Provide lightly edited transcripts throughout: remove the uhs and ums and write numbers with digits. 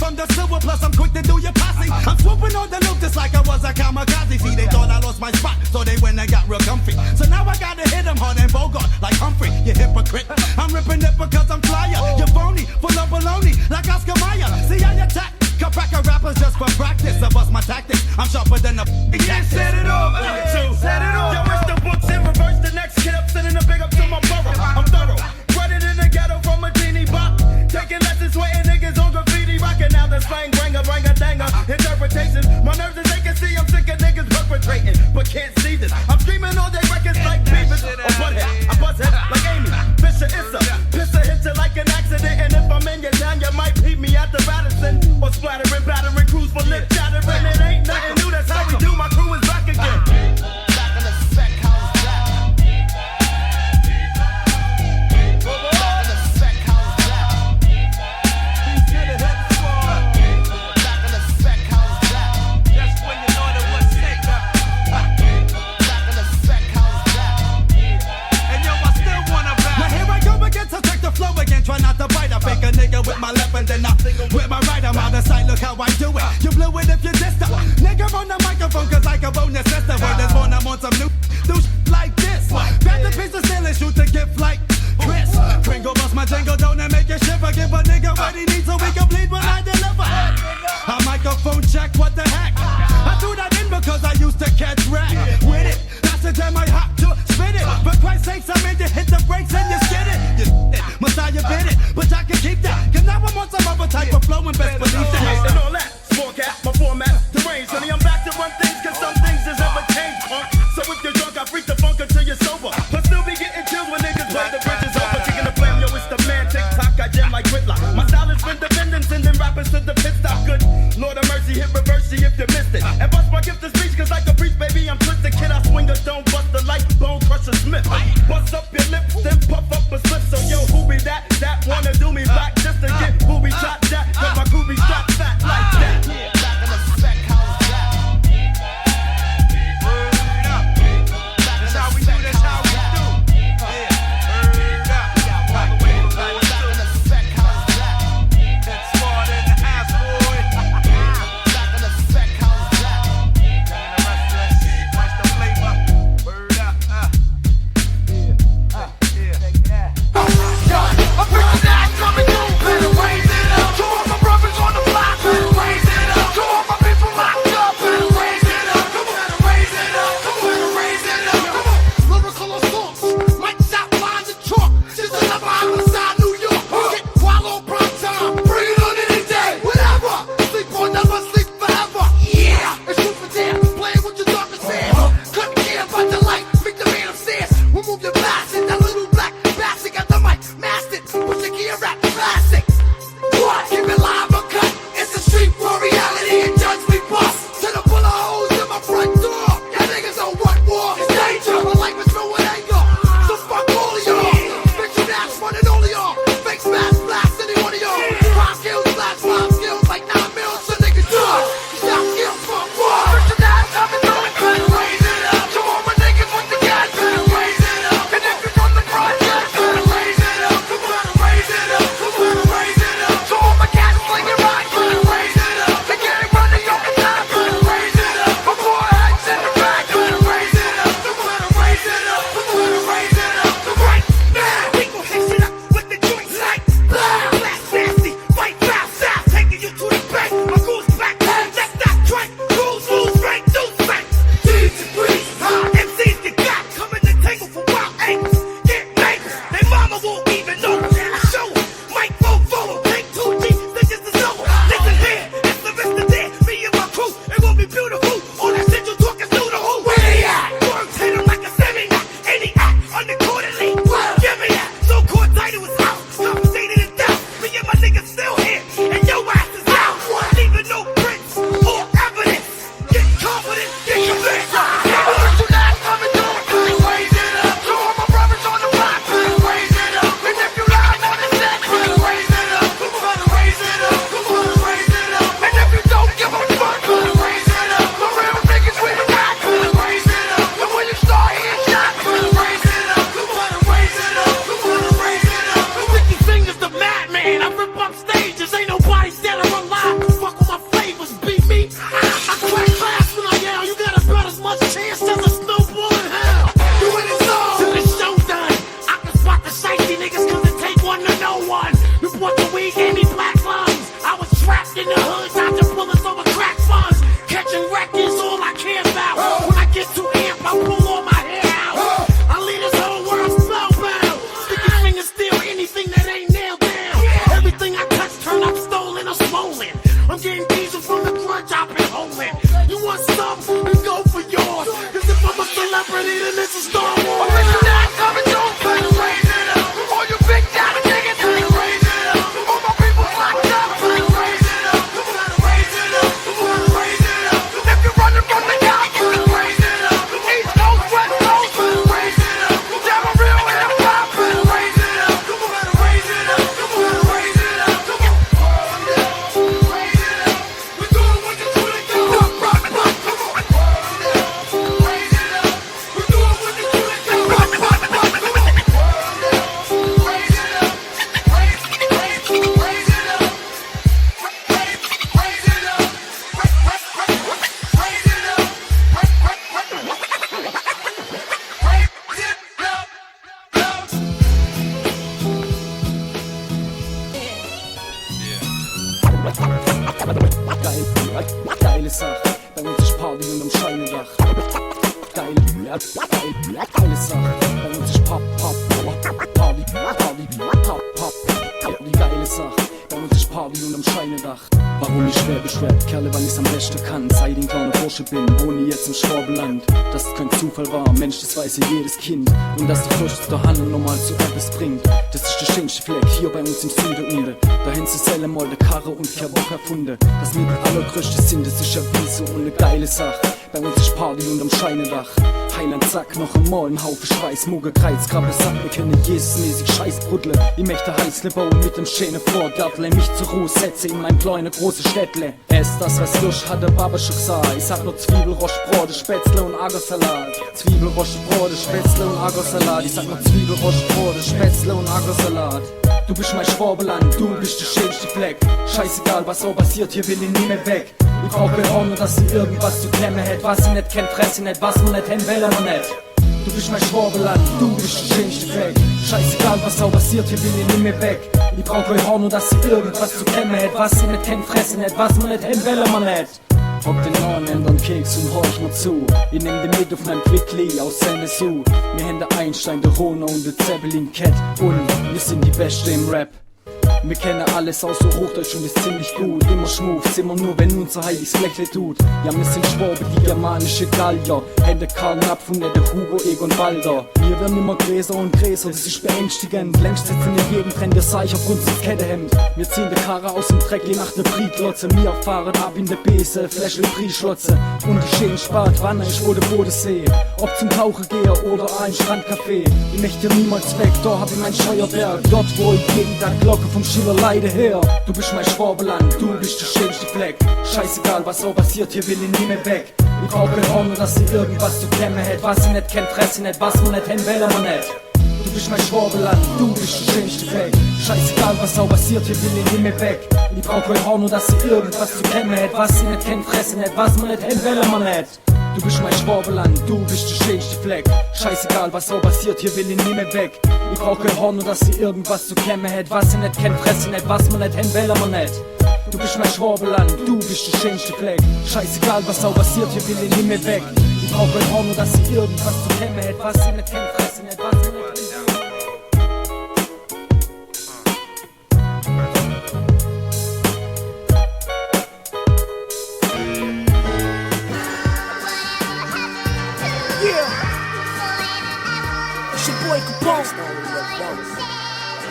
from the sewer, plus I'm quick to do your posse. I'm swooping on the loop just like I was a kamikaze. See, they thought I lost my spot, so they went and got real comfy. So now I gotta hit them hard and Bogart like Humphrey, you hypocrite. I'm ripping it because I'm flyer. You're phony, full of baloney, like Oscar Mayer. See, I attack. Cracker rappers just for practice. I bust my tactics. I'm sharper than a yeah, set it off. Set it off. Yo, it's the books in reverse. The next kid up, sending a big up to my borough. I'm thorough. Running in the ghetto from a genie box. Taking lessons, sweating niggas on graffiti. Rocking out the slang, bring a danger. Interpretations. My nerves as they can see, I'm sick of niggas perpetrating. But can't see this. I'm screaming all day records like Beavis or Butthead. I buzz head like Amy. Fisher, it's a pisser, hit you like an accident. And if I'm in your town, you might peep me at the Radisson. Or splattering, battering, crews for lip chattering. It ain't nothing new, that's how we do. My crew is back again. Back in the spec house, back. Back in the spec house, back. Back in the spec house, back. That's when you know that what's safe. Back in the spec house, back. And yo, I still wanna back. Now here I go again, so check the flow again. Try not to bite. I fake a nigga with my left and then I with my right. I'm out of sight, look how I do it. You blew it if you dissed her. Nigga on the microphone, cause I can bone your sister. Word is born, I'm on some new like this. Grab the piece of steel and shoot the gift like Chris. Pringle bust my jingle, don't and make you shiver. Give a nigga what he needs so we can bleed when I deliver. A microphone check, what the heck? I threw that in because I used to catch rap with it. That's the time I hop to spin it. For Christ's sakes, I made you hit the brakes and you skid it. You it, Messiah bid it, but I can keep that. Cause now I'm on some other type of flow and best believe that. And all that, small cat, my format, deranged. Honey, I'm back to run things cause some things has ever changed, punk. So if you're drunk, I freak the funk until you're sober. But still be getting chills when niggas play the bridges over. Taking the flame, yo, it's the man, TikTok, I jam like Whitlock. My style has been defending, sending rappers to the pit stop. Good Lord of mercy, hit reverse if you missed it. And bust my gift of speech cause like a priest, baby, I'm twisted. Kid, I swing a stone, bust the light, bone crusher Smith. Bust up your lips, then puff up a slip. So yo, who be that? That wanna do me black just to get who be shot that. Cause my crew be strapped fat like that. Back in the spec house, back. Word up. That's how we do, that's how we do. Yeah, word up. By the way, back in the spec house, back. That's smart in the ass, boy. Back in the spec house, back. Bringing the restless, watch the flavor. Word up, yeah. I'm bringing that coming through, better raise it up. To all my brothers on the block, better raise it up. To all my people locked up, better raise it up. Come on, better raise it up. Come on, better raise it up. Come on, lyrical assaults, mic shot lines and chalk. Just another homicide, New York. Get wild on prime time, bring it on any day, whatever. Sleep or never sleep forever. Yeah, it's truth for damn. Playing with your darkest hands. Couldn't care about the light, make the man upstairs. Remove your bastard, that little black bastard got the mic, mastered. Put your gear rap classic. What? Keep it live or cut. It's a street war reality and judge we bust. To the bullet holes in my front door. Y'all niggas don't want war. It's danger. My life is filled with anger. So fuck all of y'all. Fiction ass running all of y'all. Fake smash blast any one of y'all. Crime skills, flash bomb skills like 9 mils. So nigga die. Stop skills for war. Fiction ass coming through and better raise it up. To all my niggas with the gas, better raise it up. And if you from the project, better raise it up. Come on, better raise it up. Come on, better raise it up. To all my cats slinging rocks, better raise it up. They can't run the yoke and time, better raise it up. My boy heads in the back, better raise it up. Come on, better raise it up. Come on, better raise it up. Right now, we gon' hit it up with the joints like blah. Blast nasty, fight fast, south, taking you to the bank. My goose back, that's that drink. Rules, lose, rank, do spank. D's and breeze, MCs get got, coming to table for wild angles. Get neighbors, they mama won't even know. I show them, Mike follow, take 2 G, stitches is over. Listen here, it's the rest of there. Me and my crew, it won't be beautiful. All that shit you talk is new to who? Where they at? Words hit 'em like a semi-act. Any act, unaccordingly. Give me that. So-called title is out. Compensated in doubt. Me and my niggas still here, and your ass is out. Leaving no prints or evidence. Get confident, get convinced. Fiction ass coming through, better raise it up. To all my brothers on the block, better raise it up. And if you live on the set, better raise it up. Come on, better raise it up. Come on, better raise it up. And if you don't give a fuck, better raise it up. The real niggas with the back, better raise it up. And when you start hitting shots, better raise it up. Come on, better raise it up. Come on, better raise it up. 50 fingers the madman, I rip up stages, ain't nobody dead or alive. rolling. I'm getting diesel from the grudge I've been holding. You want some? Then go for yours. Cause if I'm a celebrity, then it's a Star Wars. Original coming through, better raise it up. All you big daddy niggas, better raise it up. All my people locked up, better raise it up. Better raise it up, better raise it up. If you're running from the cops, better raise it up. East Coast, West Coast, better raise it up. Damn a real hip hop, better raise it up. Better raise it up, better raise it up. Raise it up. We're doing what you do to go. Raise it up. We're doing what you do to go. Raise it up. Raise it up. Raise it up. Raise it up. Geile Sache, bei uns ist Party unterm Scheinedach. Geile Sache, bei uns ist Party, geile Sache, bei uns ist Party unterm Scheinedach. Warum ich schwer beschwert, Kerle, wann ich's am besten kann. Seit ich ein kleiner Bursche bin, wohne jetzt im Schwabenland. Dass es kein Zufall war, Mensch, das weiß ja jedes Kind. Und dass die Furcht der Hand normal zu etwas bringt. Das ist der schönste Fleck hier bei uns im Süden unten. Dahin zu selle mal der Karre und kein Bock erfunden. Das mit der allergrößte Sinn, das ist ja wie so eine geile Sache. Bei uns ist Party unterm Scheinedach. Heiland Sack, noch einmal ein Haufen Schweiß, Muggel, Kreiz, Krabbe, Sack, wir können Jesus-mäßig Scheißbrudle. Ich möchte Heißle bauen mit dem schönen Vorgartle, mich zur Ruhe setze in mein kleine große Städtle. Ess das, was Lust hat der Baba schon gesagt. Ich sag nur Zwiebel, Rostbrot, Spätzle und Agersalat. Zwiebel, Rostbrot, Spätzle und Agersalat. Ich sag nur Zwiebel, Rostbrot, Spätzle und Agersalat. Du bist mein Schwabenland, du bist der schönste Fleck. Scheißegal, was so passiert, hier will ich nie mehr weg. Ich brauch keine Ahnung, dass sie irgendwas zu klemmen hätt. Was sie nicht kennt, fress sie nicht, was man nicht händ, will man nicht. Du bist mein Schwabenland, du bist der schönste Fleck. Scheißegal, was so passiert, hier will ich nie mehr weg. Ich brauch keine Ahnung, dass sie irgendwas zu klemmen hätt. Was sie nicht kennt, fress sie nicht, was man nicht händ, will man nicht. Hock den Nahen ändern Keks und horch mir zu. Ich nehm den mit auf mein Quickly aus Sendesu. Wir haben der Einstein, der Rona und der Zeppelin Cat. Und wir sind die Beste im Rap. Wir kennen alles außer Hochdeutsch und ist ziemlich gut. Immer schmuf, immer nur, wenn unser heiliges Flechle tut. Ja, wir sind Schwaben, die germanische Gallier. Hände Karl Napf und nicht der Hugo, Egon Walder. Wir werden immer größer und größer, das ist beängstigend. Längst sitzen in jedem Trend der Seich auf uns ins Kettehemd. Wir ziehen die Karre aus dem Dreck, je nach der Briedlotze. Wir fahren ab in der Bese, Fläschle Brischlotze. Und die schönen Spartwanne ist wo der Bodensee. Ob zum Tauchen gehe oder ein Strandcafé. Ich möchte hier niemals weg, da hab ich mein Scheuerberg. Dort, wo ich jeden Tag Glocke vom Schiller leide her. Du bist mein Schwabenland, du bist der schönste Fleck. Scheißegal, was so passiert, hier will ich nie mehr weg. Ich brauch keine Ahnung, dass sie irgendwas zu klemmen hätt. Was sie nicht kennt, fress sie nicht, was man nicht händ, will man nicht. Du bist mein Schwabenland, du bist der schönste Fleck. Scheißegal, was so passiert, hier will ich nie mehr weg. Ich brauch keine Ahnung, dass sie irgendwas zu klemmen hätt. Was sie nicht kennt, fress sie nicht, was man nicht händ, will man nicht. Du bist mein Schwabenland, du bist der schönste Fleck. Scheißegal, was so passiert, hier will ich nie mehr weg. Ich brauch kein Horn, nur dass sie irgendwas zu klemmen hätt. Was sie nicht kennt, fress sie nicht, was man nicht händ, will man nicht. Du bist mein Schwabenland, du bist der schönste Fleck. Scheißegal, was so passiert, hier will ich nie mehr weg. Ich brauch kein Horn, nur dass sie irgendwas zu klemmen hätt. Was sie nicht kennt, fress sie nicht, was sie nicht händ.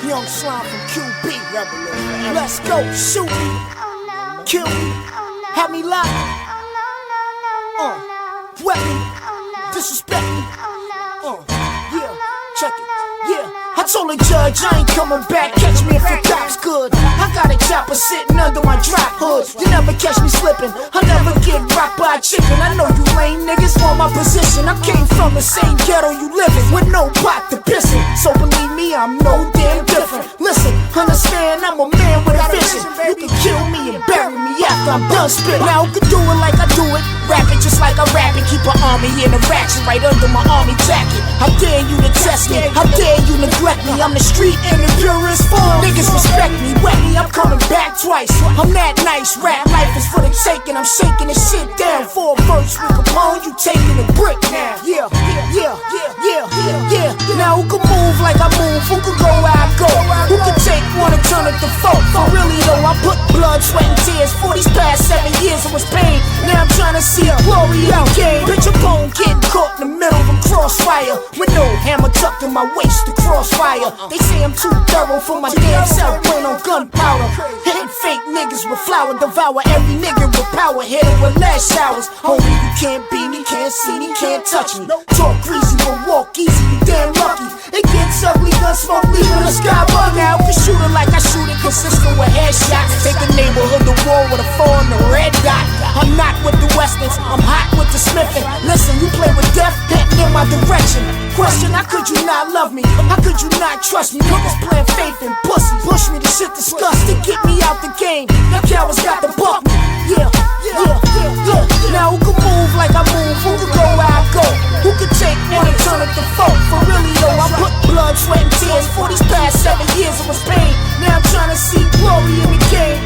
Young slime from QB. Let's go, shoot me, kill me, have me locked, wet me, disrespect me, yeah, check it, yeah. I told the judge I ain't coming back, catch me if the cops good. I got a chopper sitting under my drop hood. You never catch me slipping, I never get rocked by a chicken. I know you lame niggas want my position. I came from the same ghetto you live in, with no pot to piss in. So believe me, I'm no damn different. Listen, understand, I'm a man with a vision. You can kill me and bury me after I'm done spit. Now who can do it like I do it? Rap it just like I rap it. Keep an army in a ratchet right under my army jacket. How dare you to test me? How dare you neglect me? I'm the street in the purest form. Niggas respect me, wet me, I'm coming back twice. I'm that nice, rap life is for the taking. I'm shaking this shit down for a verse with Capone. You taking a brick now. Yeah. Now who can move like I move? Who can go where I go? Who can take one and turn it to folk? For really though, I put blood, sweat and tears for these past 7 years. It was pain. Now I'm trying to see a glory in the game. Bitch, a bone getting caught in the middle of a crossfire with no hammer tucked in my waist to crossfire. They say I'm too thorough for my damn self. Brain on gunpowder. Hitting fake niggas with flour. Devour every nigga with power. Hit it with last showers. Homie, you can't beat me, can't see me, can't touch me. Talk greasy but walk easy, you damn lucky. It gets ugly, gun smoke, leaving the sky bug out. Can shoot it like I shoot it, consistent with headshots. Take a neighborhood to war with a 4 on the red dot. I'm not with the Westerns, I'm hot with the Smithin'. Listen, you play with death, heading in my direction. Question, how could you not love me? How could you not trust me? Niggas playing faith and pussy. Push me to shit disgusting, get me out the game. That cowards got the buck me. Yeah. Now who can move like I move? Who can go where I go? Who can take one and turn it to folk? For really though, I put blood, sweat and tears for these past 7 years. It was pain. Now I'm trying to see glory in the game.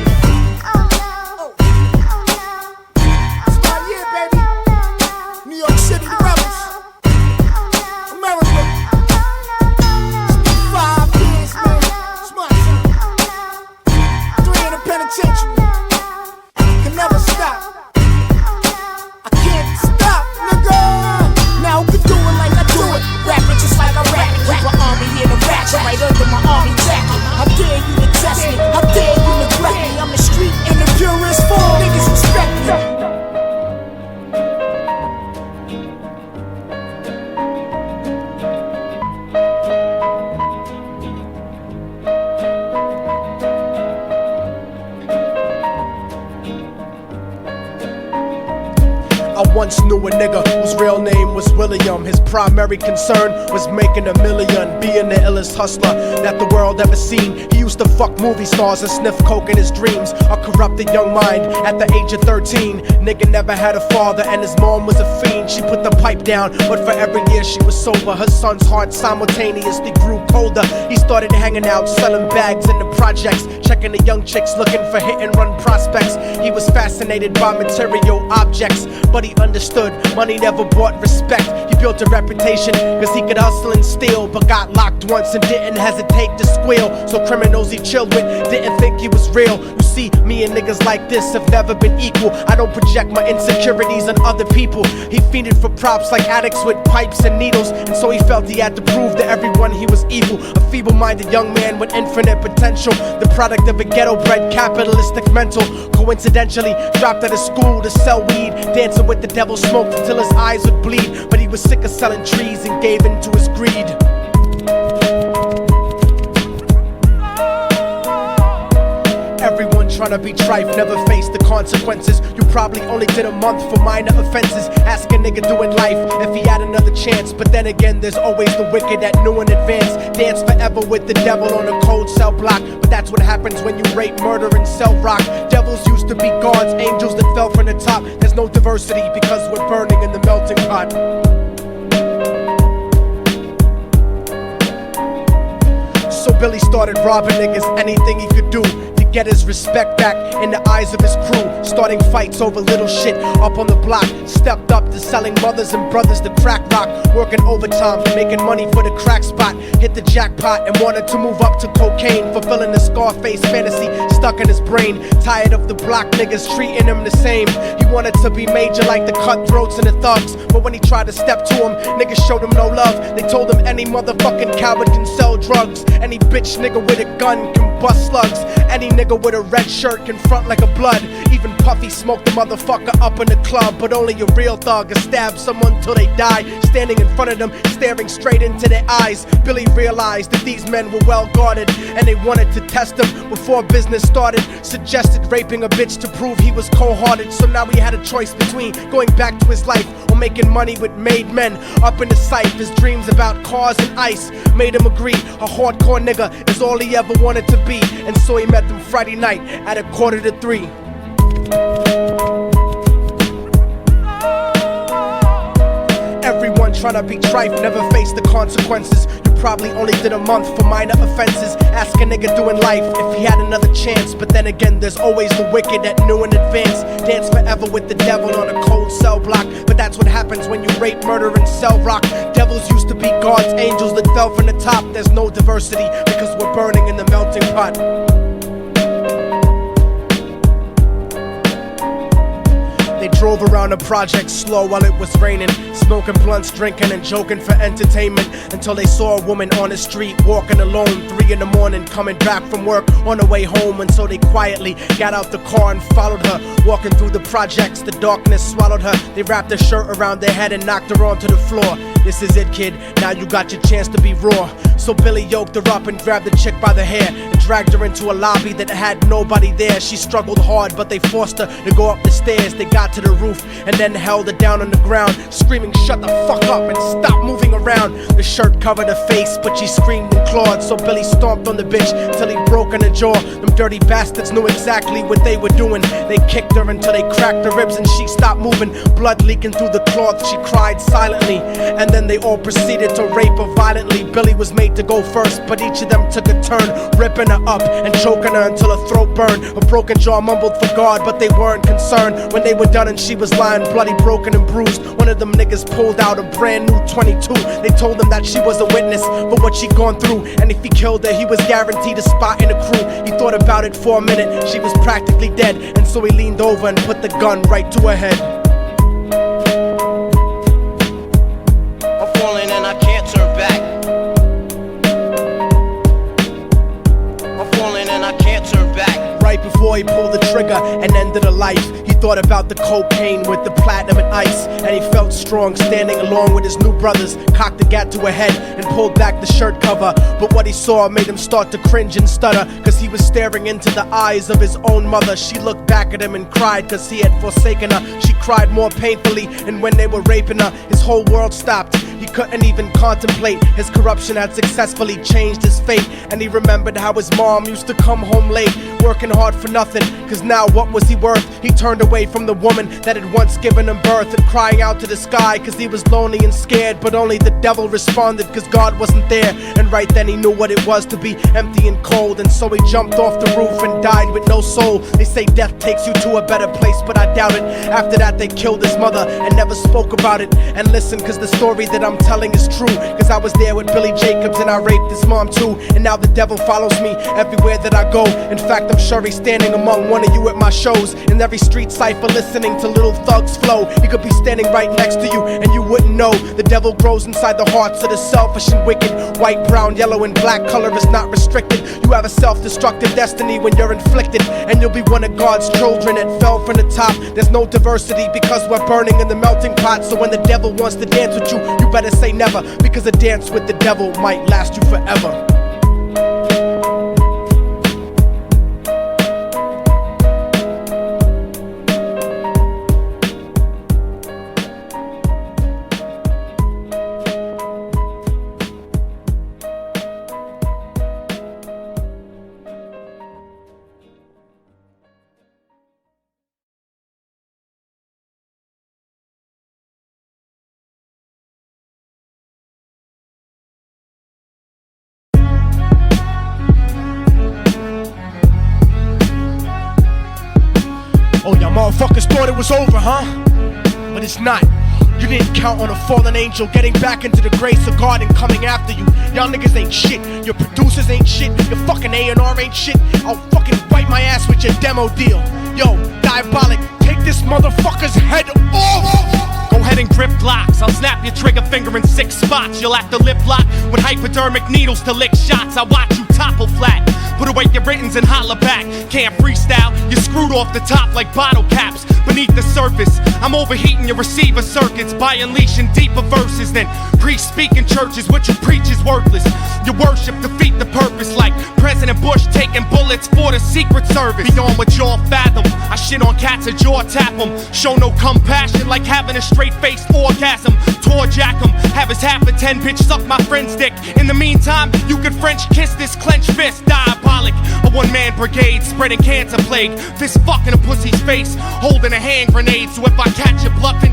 It's my year, baby. New York City, the rebels. America. It's been 5 years, man. It's my time. 3 in the penitentiary. Can never stop. I can't stop, nigga. Now who can do it like I do it? Rap it just like I rap it. Keep my army in a ratchet right under my army jacket. How dare you to test me? How dare you neglect me? I'm the street in the purest form. Niggas respect me. I once knew a nigga whose real name was William. His primary concern was making $1 million, being the illest hustler that the world ever seen. He used to fuck movie stars and sniff coke in his dreams. A corrupted young mind at the age of 13. Nigga never had a father and his mom was a fiend. She put the pipe down, but for every year she was sober. Her son's heart simultaneously grew colder. He started hanging out, selling bags in the projects, checking the young chicks looking for hit and run prospects. He was fascinated by material objects, but he understood money never bought respect. He built a reputation cause he could hustle and steal, but got locked once and didn't hesitate to squeal. So criminals he chilled with didn't think he was real. You see, me and niggas like this have never been equal. I don't project my insecurities on other people. He fiended for props like addicts with pipes and needles, and so he felt he had to prove to everyone he was evil. A feeble-minded young man with infinite potential, the product of a ghetto-bred capitalistic mental. Coincidentally dropped out of school to sell weed, dancing with the devil, smoked until his eyes would bleed. But he was sick of selling trees and gave in to his greed. Everyone tryna be trife, never face the consequences. You probably only did a month for minor offenses. Ask a nigga doing life if he had another chance. But then again, there's always the wicked that knew in advance. Dance forever with the devil on a cold cell block. But that's what happens when you rape, murder, and sell rock. Devils used to be gods, angels that fell from the top. There's no diversity because we're burning in the melting pot. So Billy started robbing niggas, anything he could do to get his respect back in the eyes of his crew. Starting fights over little shit up on the block. Stepped up to selling mothers and brothers to crack rock. Working overtime, making money for the crack spot. Hit the jackpot and wanted to move up to cocaine. Fulfilling the Scarface fantasy stuck in his brain. Tired of the block niggas treating him the same. He wanted to be major like the cutthroats and the thugs. But when he tried to step to him, niggas showed him no love. They told him any motherfucking coward can sell drugs. Any bitch nigga with a gun can bust slugs. Any nigga with a red shirt can front like a blood. Even Puffy smoked the motherfucker up in the club. But only a real thug can stab someone till they die. Standing in front of them, staring straight into their eyes, Billy realized that these men were well guarded, and they wanted to test him before business started. Suggested raping a bitch to prove he was cold-hearted. So now he had a choice between going back to his life or making money with made men. Up in the sight, his dreams about cars and ice made him agree a hardcore nigga is all he ever wanted to be. And so he met them Friday night at 2:45. tryna be trife, never face the consequences. You probably only did a month for minor offenses. Ask a nigga doing life if he had another chance. But then again, there's always the wicked that knew in advance. Dance forever with the devil on a cold cell block. But that's what happens when you rape, murder, and sell rock. Devils used to be God's angels that fell from the top. There's no diversity because we're burning in the melting pot. They drove around the project slow while it was raining, smoking blunts, drinking and joking for entertainment, until they saw a woman on the street walking alone, 3 in the morning, coming back from work on her way home. And so they quietly got out the car and followed her, walking through the projects. The darkness swallowed her. They wrapped her shirt around their head and knocked her onto the floor. This is it, kid, now you got your chance to be raw. So Billy yoked her up and grabbed the chick by the hair and dragged her into a lobby that had nobody there. She struggled hard, but they forced her to go up the stairs. They got to the roof and then held her down on the ground, screaming, "Shut the fuck up and stop moving around." The shirt covered her face, but she screamed and clawed. So Billy stomped on the bitch till he broke in her jaw. Them dirty bastards knew exactly what they were doing. They kicked her until they cracked her ribs and she stopped moving, blood leaking through the cloth. She cried silently, and then they all proceeded to rape her violently. Billy was made to go first, but each of them took a turn, ripping her up and choking her until her throat burned. Her broken jaw mumbled for God, but they weren't concerned. When they were done and she was lying bloody, broken and bruised, one of them niggas pulled out a brand new 22. They told him that she was a witness for what she'd gone through, and if he killed her, he was guaranteed a spot in the crew. He thought about it for a minute, she was practically dead, and so he leaned over and put the gun right to her head. I'm falling and I can't turn back. I'm falling and I can't turn back. Right before he pulled the trigger and ended her life, he thought about the cocaine with the platinum and ice, and he felt strong standing along with his new brothers, cocked the gat to her head and pulled back the shirt cover. But what he saw made him start to cringe and stutter, cause he was staring into the eyes of his own mother. She looked back at him and cried cause he had forsaken her. She cried more painfully, and when they were raping her, his whole world stopped. He couldn't even contemplate. His corruption had successfully changed his fate, and he remembered how his mom used to come home late, working hard for nothing, cause now what was he worth? He turned away from the woman that had once given him birth, and crying out to the sky cause he was lonely and scared. But only the devil responded cause God wasn't there, and right then he knew what it was to be empty and cold. And so he jumped off the roof and died with no soul. They say death takes you to a better place, but I doubt it. After that they killed his mother and never spoke about it. And listen, cause the story that I'm telling is true, cause I was there with Billy Jacobs and I raped his mom too. And now the devil follows me everywhere that I go. In fact, I'm sure he's standing among one of you at my shows, in every street cipher listening to Little Thug's flow. He could be standing right next to you and you wouldn't know. The devil grows inside the hearts of the selfish and wicked. White, brown, yellow and black color is not restricted. You have a self-destructive destiny when you're inflicted, and you'll be one of God's children that fell from the top. There's no diversity because we're burning in the melting pot. So when the devil wants to dance with you, you better say never, because a dance with the devil might last you forever. Oh, y'all motherfuckers thought it was over, huh? But it's not. You didn't count on a fallen angel getting back into the grace of God and coming after you. Y'all niggas ain't shit. Your producers ain't shit. Your fucking A&R ain't shit. I'll fucking wipe my ass with your demo deal. Yo, Diabolic, take this motherfucker's head off! Go ahead and grip blocks. I'll snap your trigger finger in 6 spots. You'll have to lip lock with hypodermic needles to lick shots. I watch you topple flat. Put away your writtens and holler back. Can't freestyle, you're screwed off the top like bottle caps. Beneath the surface, I'm overheating your receiver circuits by unleashing deeper verses than priests speak in churches. What you preach is worthless. Your worship defeat the purpose, like President Bush taking bullets for the Secret Service. Beyond what y'all fathom, I shit on cats and jaw tap them. Show no compassion like having a straight-faced orgasm. Tour jack them, have his half a 10 bitch suck my friend's dick. In the meantime, you could French kiss this clenched fist. Diabolic, a one-man brigade spreading cancer plague. Fist fucking a pussy's face, holding a hand grenade. So if I catch you bluffing,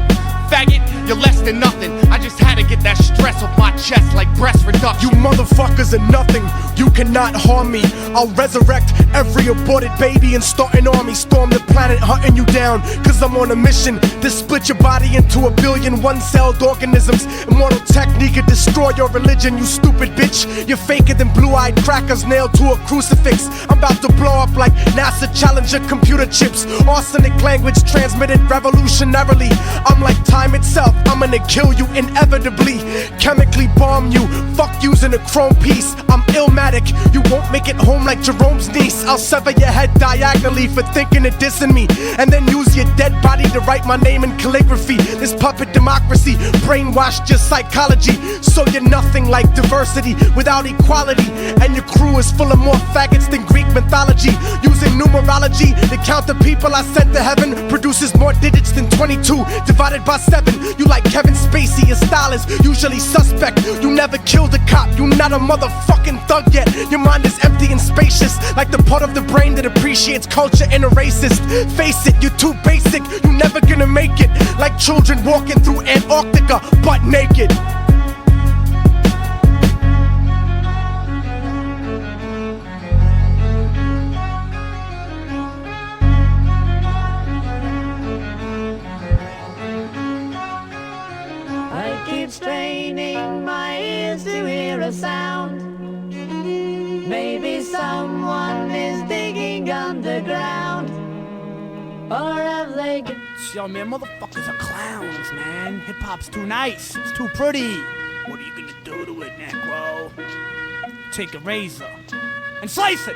faggot, you're less than nothing. I just had to get that stress off my chest like breast reduction. You motherfuckers are nothing, you cannot harm me. I'll resurrect every aborted baby and start an army. Storm the planet hunting you down, cause I'm on a mission to split your body into a billion one-celled organisms. Immortal technique could destroy your religion, you stupid bitch. You're faker than blue-eyed crackers nailed to a crucifix. I'm about to blow up like NASA Challenger computer chips. Arsenic language transmitted revolutionarily. I'm like time itself, I'm gonna kill you inevitably. Chemically bomb you, fuck using a chrome piece. I'm illmatic, you won't make it home like Jerome's niece. I'll sever your head diagonally for thinking of dissing me, and then use your dead body to write my name in calligraphy. This puppet democracy brainwashed your psychology, so you're nothing like diversity without equality. And your crew is full of more faggots than Greek mythology. Using numerology to count the people I sent to heaven produces more digits than 22 divided by 7. You like Kevin Spacey, your style is usually suspect. You never killed a cop, you not a motherfucking thug yet. Your mind is empty and spacious, like the part of the brain that appreciates culture and a racist. Face it, you're too basic, you're never gonna make it. Like children walking through Antarctica butt naked. I keep straining my ears to hear a sound. Maybe someone is digging underground. Or have they... Yo, man, motherfuckers are clowns, man. Hip-hop's too nice. It's too pretty. What are you gonna do to it, Necro? Take a razor and slice it.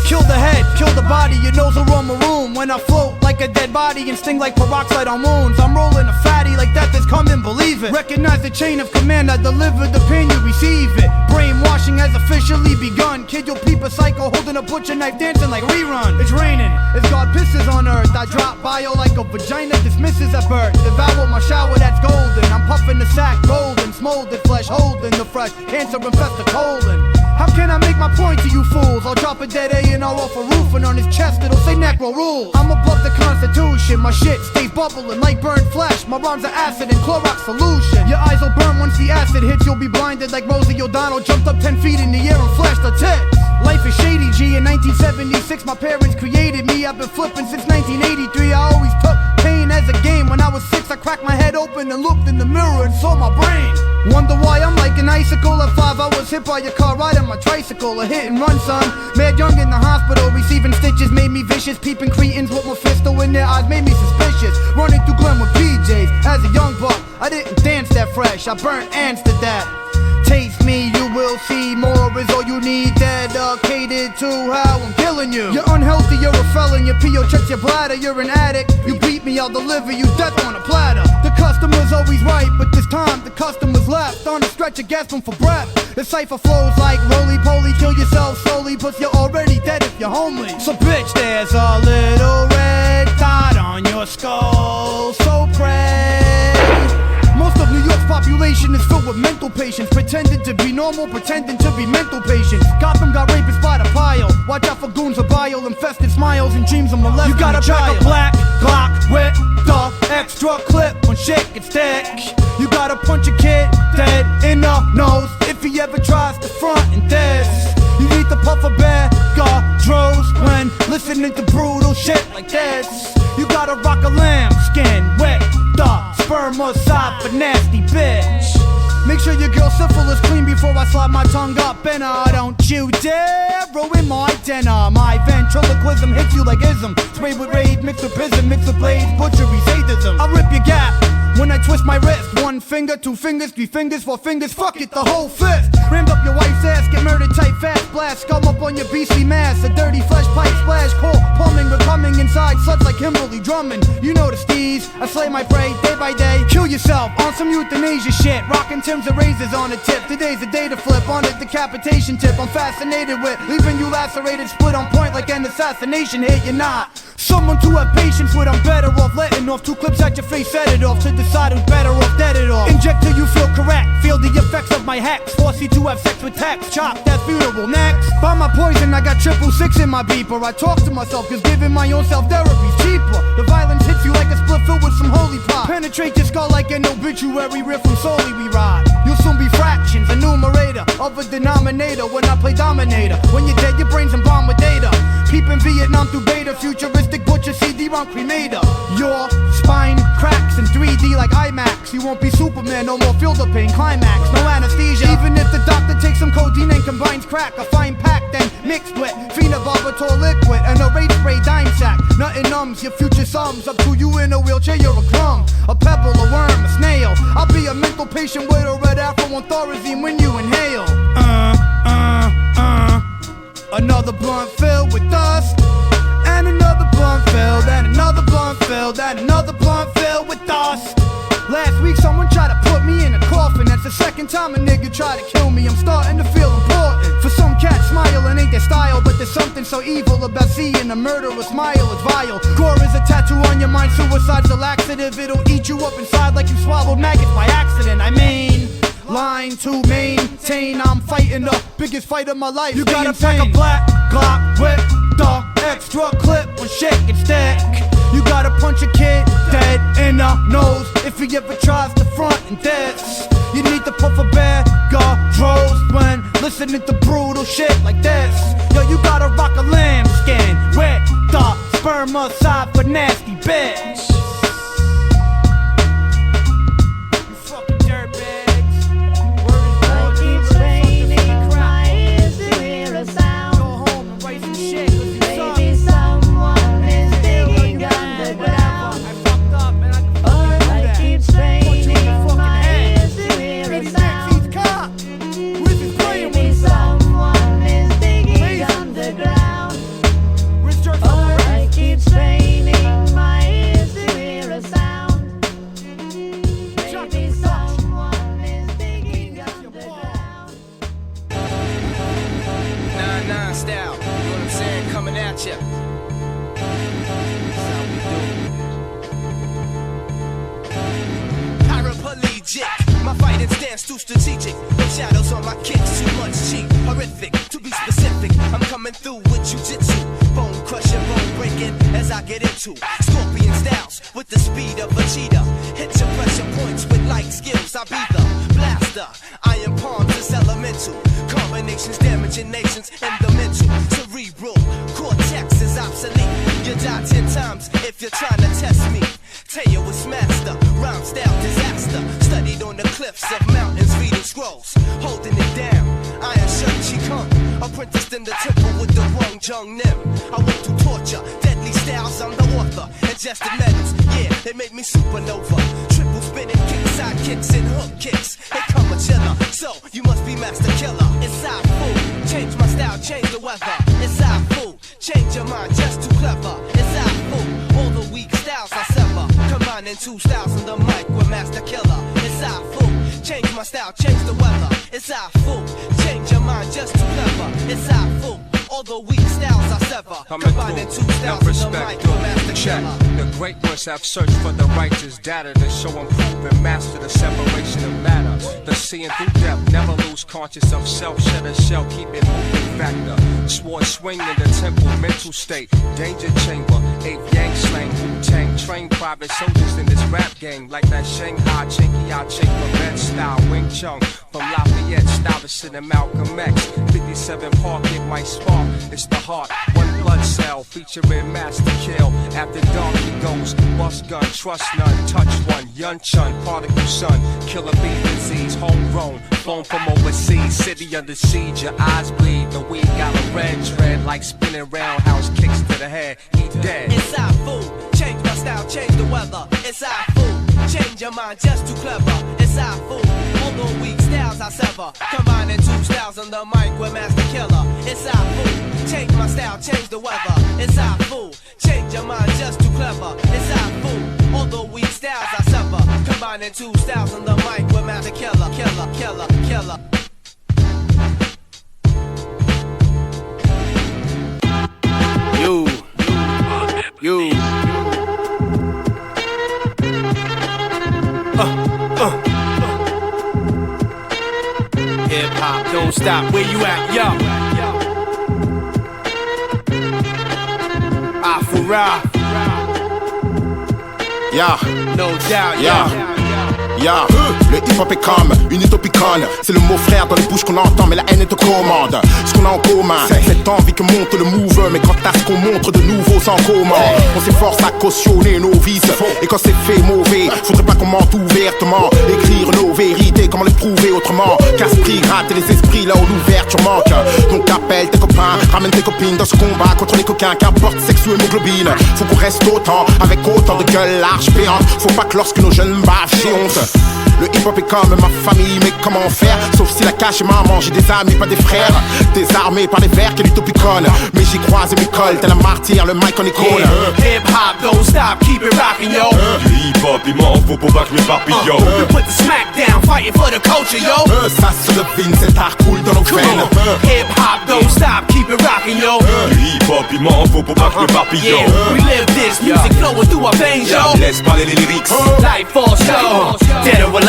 Kill the head, kill the body, your nose will roam a room. When I float like a dead body and sting like peroxide on wounds, I'm rolling a fatty like death is coming, believe it. Recognize the chain of command, I deliver the pain, you receive it. Brainwashing has officially begun. Kid, you'll peep a psycho holding a butcher knife dancing like rerun. It's raining, if God pisses on earth, I drop bio like a vagina dismisses at birth. Devour my shower that's golden, I'm puffing the sack golden. Smolded flesh holding the fresh cancer infest the colon. How can I make my point to you fools? I'll drop a dead A&R off a roof and on his chest it'll say Necro rules. I'm above the Constitution, my shit stays bubbling like burnt flesh. My rhymes are acid and Clorox solution. Your eyes will burn once the acid hits, you'll be blinded like Rosie O'Donnell jumped up 10 feet in the air and flashed her tits. Life is shady, G. In 1976 my parents created me. I've been flipping since 1983. I always took pain as a game. When I was 6 I cracked my head open and looked in the mirror and saw my brain. Wonder why I'm like an icicle. At 5 I was hit by a car riding my tricycle. A hit and run, son. Mad young in the hospital receiving stitches made me vicious. Peeping cretins with Mephisto in their eyes made me suspicious. Running through Glen with PJs as a young buck. I didn't dance that fresh, I burnt ants to death. Taste me, you will see. More is all you need. Dedicated to how I'm killing you. You're unhealthy, you're a felon. Your P.O. checks your bladder, you're an addict. You beat me, I'll deliver you death on a platter. The customer's always right, but this time the customer's left. On a stretcher gasping for breath. The cipher flows like roly-poly. Kill yourself slowly, but you're already dead if you're homely. So bitch, there's a little red dot on your skull. So pray. Most of New York's population is filled with mental patients, pretending to be normal, pretending to be mental patients. Gotham got rapists by the pile. Watch out for goons of bile, infested smiles and dreams of molesting. You gotta pack a black Glock with the extra clip when shit gets thick. You gotta punch a kid dead in the nose if he ever tries to front in this. You need to puff a bear, droves when listening to brutal shit like this. You gotta rock a lamb skin with the spermicide for nasty bitch. Make sure your girl's syphilis clean before I slide my tongue up in her. Don't you dare ruin my dinner. My ventriloquism hits you like ism. Spray with rage, mixed with prism, mixed with blades, butchery, sadism. I'll rip your gap when I twist my wrist. 1 finger, 2 fingers, 3 fingers, 4 fingers, fuck it, the whole fist. Rammed up your wife's ass, get murdered tight, fast blast. Scum up on your beastly mass, a dirty flesh pipe splash. Cold plumbing, we're coming inside, sluts like Kimberly Drummond. You know the steez, I slay my prey day by day. Kill yourself on some euthanasia shit. Rockin' Tim's and razors on the tip. Today's the day to flip on a decapitation tip. I'm fascinated with leaving you lacerated, split on point like an assassination hit. You're not someone to have patience with. I'm better off letting off 2 clips at your face, set it off to decide who's better off, dead it off. Inject till you feel correct, feel the effects of my hacks. Force pussy to have sex with text. Chop that funeral next. By my poison, I got 666 in my beeper. I talk to myself, cause giving my own self therapy's cheaper. The violence hits you like a split filled with some holy pot. Penetrate your skull like an obituary riff from Solely we ride. You'll soon be fractions, a numerator of a denominator when I play Dominator. When you're dead, your brain's embalmed with data. Peeping Vietnam through beta, futuristic butcher CD-ROM cremator. Your spine cracks in 3D like IMAX. You won't be Superman, no more field of pain, climax, no anesthesia. Even if the doctor takes some codeine and combines crack, a fine pack then mixed with phenobarbital liquid and a rage spray dime sack. Nothing numbs your future sums up to you in a wheelchair. You're a crumb, a pebble, a worm, a snail. I'll be a mental patient with a red afro on Thorazine when you inhale. Another blunt filled with dust, and another blunt filled, and another blunt filled, and another blunt filled with dust. Last week someone tried to put me in a coffin. That's the second time a nigga tried to kill me. I'm starting to feel important. For some cat smiling ain't their style, but there's something so evil about seeing a murderer smile. It's vile. Gore is a tattoo on your mind. Suicide's a laxative. It'll eat you up inside like you swallowed maggots by accident. I mean, line to maintain, I'm fighting the biggest fight of my life. You gotta pack a black Glock with the extra clip when shaking stick. You gotta punch a kid dead in the nose if he ever tries to front in this. You need to puff a bag of droves when listening to brutal shit like this. Yo, you gotta rock a lambskin with the spermicide for nasty bitch. My fighting stance too strategic. No shadows on my kicks, too much cheat. Horrific, to be specific. I'm coming through with jujitsu. Bone crushing, bone breaking as I get into scorpion styles with the speed of a cheetah. Hit your pressure points with light skills. I be the blaster. Iron palms is elemental. Combinations damaging nations in the mental. Cerebral cortex is obsolete. You die 10 times if you're trying to test me. Teo is master, rhyme style disaster. Studied on the cliffs of mountains, reading scrolls, holding it down. Iron shirt, she come, apprenticed in the temple with the wrong Jung Nim. I went through torture, deadly styles, I'm the author. Ingested metals, yeah, they made me supernova. Triple spinning kicks, side kicks, and hook kicks. They come a chiller, so you must be master killer. It's I fool, change my style, change the weather. It's I fool, change your mind, just too clever. It's I fool, all the weak styles I sever. Combining two styles on the mic with master killer. It's I fool, change my style, change the weather. It's I fool, change your mind, just too clever. It's I fool, all the weak styles I sever. Combining two styles on the mic with master killer. The great ones have searched for the righteous data to show and prove and master the separation of matter. The seeing through depth, never lose conscious of self. Shed a shell, keep it moving factor. Sword swing in the temple, mental state. Danger chamber, eighth yang slang, Wu-Tang. Trained private soldiers in this rap gang. Like that Shanghai, Chinky, I chink from Red style. Wing Chun from Lafayette, Stuyvesant and Malcolm X. 57 Park, it might spark. It's the heart, one blood cell, featuring Master Kill. After dark he goes, bust gun, trust none, touch one, Yun Chun, particle sun, killer bee disease, homegrown, flown from overseas, city under siege, your eyes bleed, the weed got a red dread, like spinning roundhouse kicks to the head, he dead. It's I fool, change my style, change the weather. It's I fool, change your mind, just too clever. It's I fool, all the weak styles I sever. Combining two styles on the mic with Master Killer. It's I fool, change my style, change the weather. It's I fool, change your mind, just too clever. It's I fool, all the weak styles I sever. Combining two styles on the mic with Master Killer. Killer, killer, killer. You. Hip hop, don't stop. Where you at, yo? Afura. Yeah. No doubt, Yeah. Yeah, le hip-hop est comme une utopicone. C'est le mot frère dans les bouches qu'on entend, mais la haine est aux commandes. Ce qu'on a en commun, c'est cette envie que monte le move. Mais quand à ce qu'on montre de nouveau sans comment, on s'efforce à cautionner nos vices. Et quand c'est fait mauvais, faudrait pas qu'on mente ouvertement. Écrire nos vérités, comment les prouver autrement. Casse-prix, gratte les esprits là où l'ouverture manque. Donc appelle tes copains, ramène tes copines dans ce combat contre les coquins. Qu'importe sexe ou hémoglobine, faut qu'on reste autant, avec autant de gueule large béante. Faut pas que lorsque nos jeunes bavent, j'ai honte. Le hip-hop est comme ma famille, mais comment faire? Sauf si la cache est maman, j'ai des amis, pas des frères. Désarmés par les vers, quelle utopicone. Mais j'y croise et m'y colle, tel un martyr, le mic en école. Hip-hop, don't stop, keep it rockin', yo. Du hip-hop, il m'en faut pour pas que je m'éparpille, yo. Put the smack down, fighting for the culture, yo. Ça se devine, cet art coule dans nos veines. Hip-hop, don't stop, keep it rockin', yo. Du hip-hop, il m'en faut pour pas que je m'éparpille, yo. We live this, music flowing through our veins, yo. Laisse parler les lyrics. Life for show, dead or alive.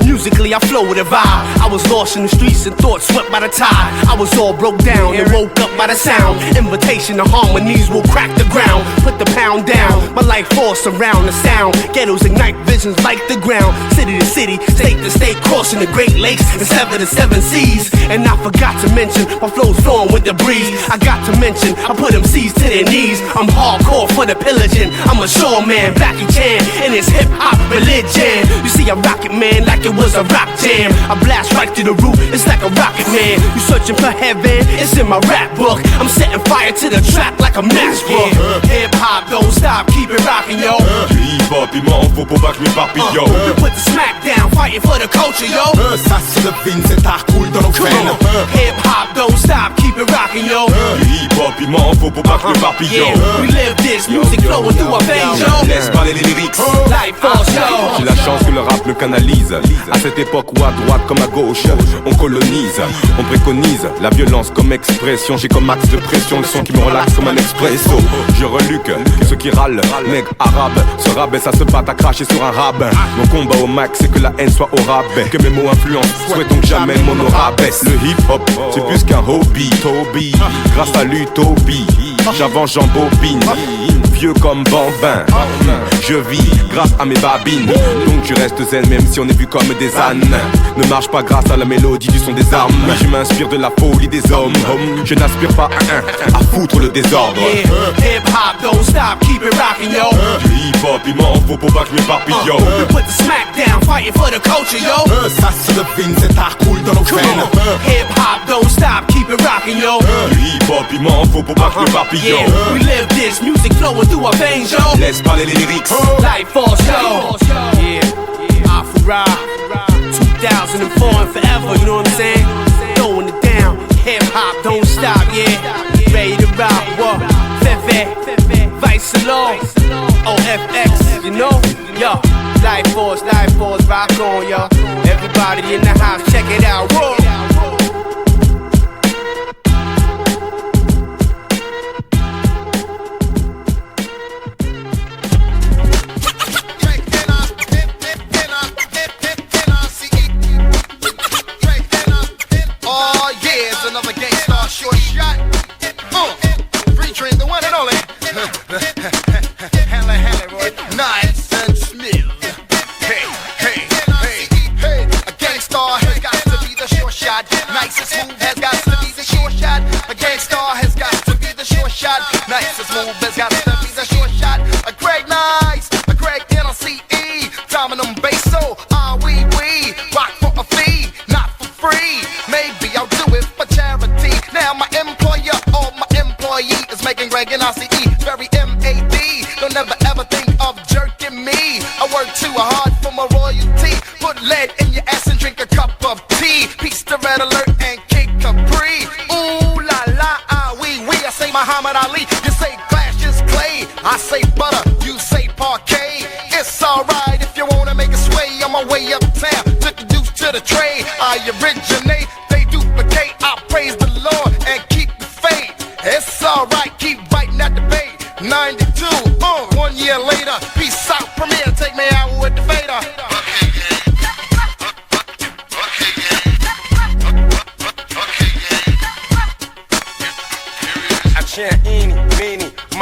Musically, I flow with a vibe. I was lost in the streets and thoughts swept by the tide. I was all broke down and woke up by the sound. Invitation to harmonies will crack the ground. Put the pound down, my life force around the sound. Ghettos ignite visions like the ground. City to city, state to state, crossing the Great Lakes and seven to seven seas. And I forgot to mention, my flow's flowing with the breeze. I got to mention, I put MCs to their knees. I'm hardcore for the pillaging. I'm a shore man, Blackie Chan, in his hip hop religion. You see, I rock it, man, like it was a rock jam. I blast right through the roof, it's like a rocket, man. You searching for heaven, it's in my rap book. I'm setting fire to the track like a matchbook. Hip hop, don't stop, keep it rockin', yo. Du hip-hop, il m'en faut pour pas que je m'éparpille, yo. Put the smack down, fighting for the culture, yo. Ça se devine, cet art coule dans nos veines. Hip hop, don't stop, keep it rockin', yo. Du hip-hop, il m'en faut pour pas que je m'éparpille, yo. We live this, music flowing through our veins, yo. Laisse parler les lyrics. Life for show. J'ai la chance que le rap me canalise. À cette époque où à droite comme à gauche, on colonise, on préconise la violence comme expression. J'ai comme axe de pression le son qui me relaxe comme un expresso. Je reluque ceux qui râlent, nègre arabe se rabaisse à se battre à cracher sur un rabbin. Mon combat au max c'est que la haine soit au rabais, que mes mots influencent, souhaitons que jamais mon aura baisse. Le hip hop c'est plus qu'un hobby, Toby, grâce à l'utopie, j'avance j'en bobine. Vieux comme bambin, je vis grâce à mes babines. Donc tu restes zen même si on est vu comme des ânes. Ne marche pas grâce à la mélodie du son des armes. Je m'inspire de la folie des hommes. Je n'aspire pas à foutre le désordre. Hip hop, don't stop, keep it rockin', yo. Du hip hop, il m'en faut pour pas que je m'éparpille, yo. Put the smack down, fighting for the culture, yo. Ça se devine, cet art coule dans nos veines. Hip hop, don't stop, keep it rockin', yo. Du hip hop, il m'en faut pour pas que je m'éparpille, yo. We live this, music flowing through our veins, yo. Laisse parler les lyrics. Life for show. Yeah, Afura, 2004 and forever, you know what I'm saying? Throwing it down, hip hop, don't stop, yeah. Ready to rock, what? Fefe, Vice Alone, OFX, you know? Yo, Life Force, rock on, yo. Everybody in the house, check it out, whoa. Another gangsta short shot. Free train, the one and only. Handle, Roy. Nice and smooth. Hey. A gangstar has got to be the short shot. Nice and smooth has got to be the short shot. A gangstar has got to be the short shot. Nice and smooth has got to be the short shot. A Greg Nice, a Greg NLCE. Dominum basso. We rock for a fee, not for free. Maybe I'll do it for charity. Now my employer or my employee is making Greg and ICE very MAD. Don't ever ever think of jerking me. I work too hard for my royalty. Put lead in your ass and drink a cup of tea. Peace to Red Alert and Kid Capri. Ooh la la, we. I say Muhammad Ali, you say Clash is clay. I say butter, you say parquet. It's alright if you wanna make a sway. On my way uptown, took the deuce to the trade. I originate, they duplicate. I praise the Lord and keep the faith. It's alright, keep biting at the bait. 92, 1 year later. Peace out, Premier, take me out with the fader.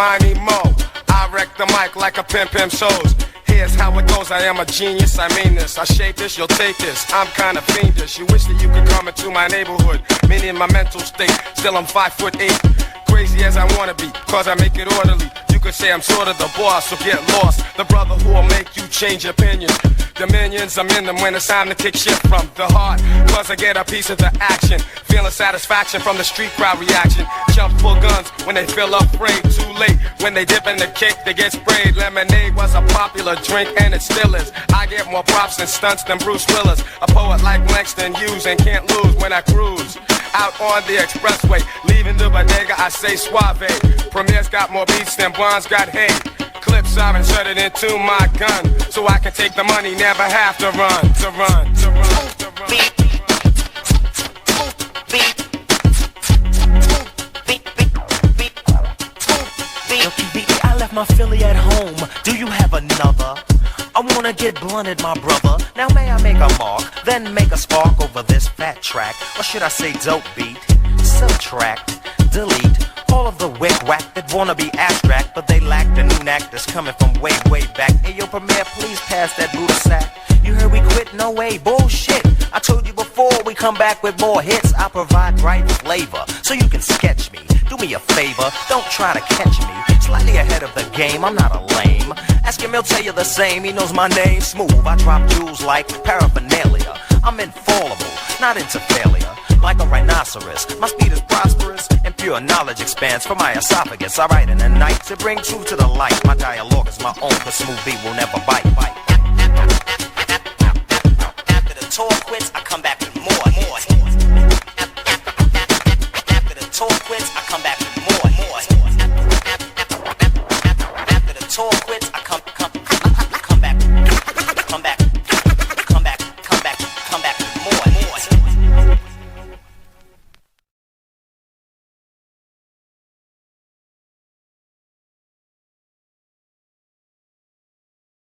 Miney Mo. I wreck the mic like a pimp shows. Here's how it goes, I am a genius, I mean this. I shape this, you'll take this, I'm kinda fiendish. You wish that you could come into my neighborhood. Meaning my mental state, still I'm 5'8". Crazy as I wanna be, cause I make it orderly. You could say I'm sort of the boss, so get lost. The brother who'll make you change opinion. Dominions, I'm in them when it's time to kick shit from the heart. Cause I get a piece of the action. Feeling satisfaction from the street crowd reaction. Chumps pull guns when they feel afraid. Too late, when they dip in the cake, they get sprayed. Lemonade was a popular drink and it still is. I get more props and stunts than Bruce Willis. A poet like Langston Hughes and can't lose when I cruise out on the expressway. Leaving the bodega, I say suave. Premier's got more beats than Blonde's got hate. Clips I've inserted into my gun, so I can take the money, never have to run. I left my Philly at home. Do you have another? I wanna get blunted, my brother. Now may I make a mark, then make a spark over this fat track, or should I say dope beat? Subtract, delete all of the wick-wack that wanna be abstract, but they lack the new knack that's coming from way, way back. Hey yo, Premier, please pass that Buddha sack. You heard we quit? No way, bullshit. I told you before, we come back with more hits. I provide right flavor, so you can sketch me. Do me a favor, don't try to catch me. Slightly ahead of the game, I'm not a lame. Ask him, he'll tell you the same, he knows my name. Smooth, I drop jewels like paraphernalia. I'm infallible, not into failure. Like a rhinoceros, my speed is prosperous, and pure knowledge expands from my esophagus. I write in the night to bring truth to the light. My dialogue is my own, but smooth beat will never bite.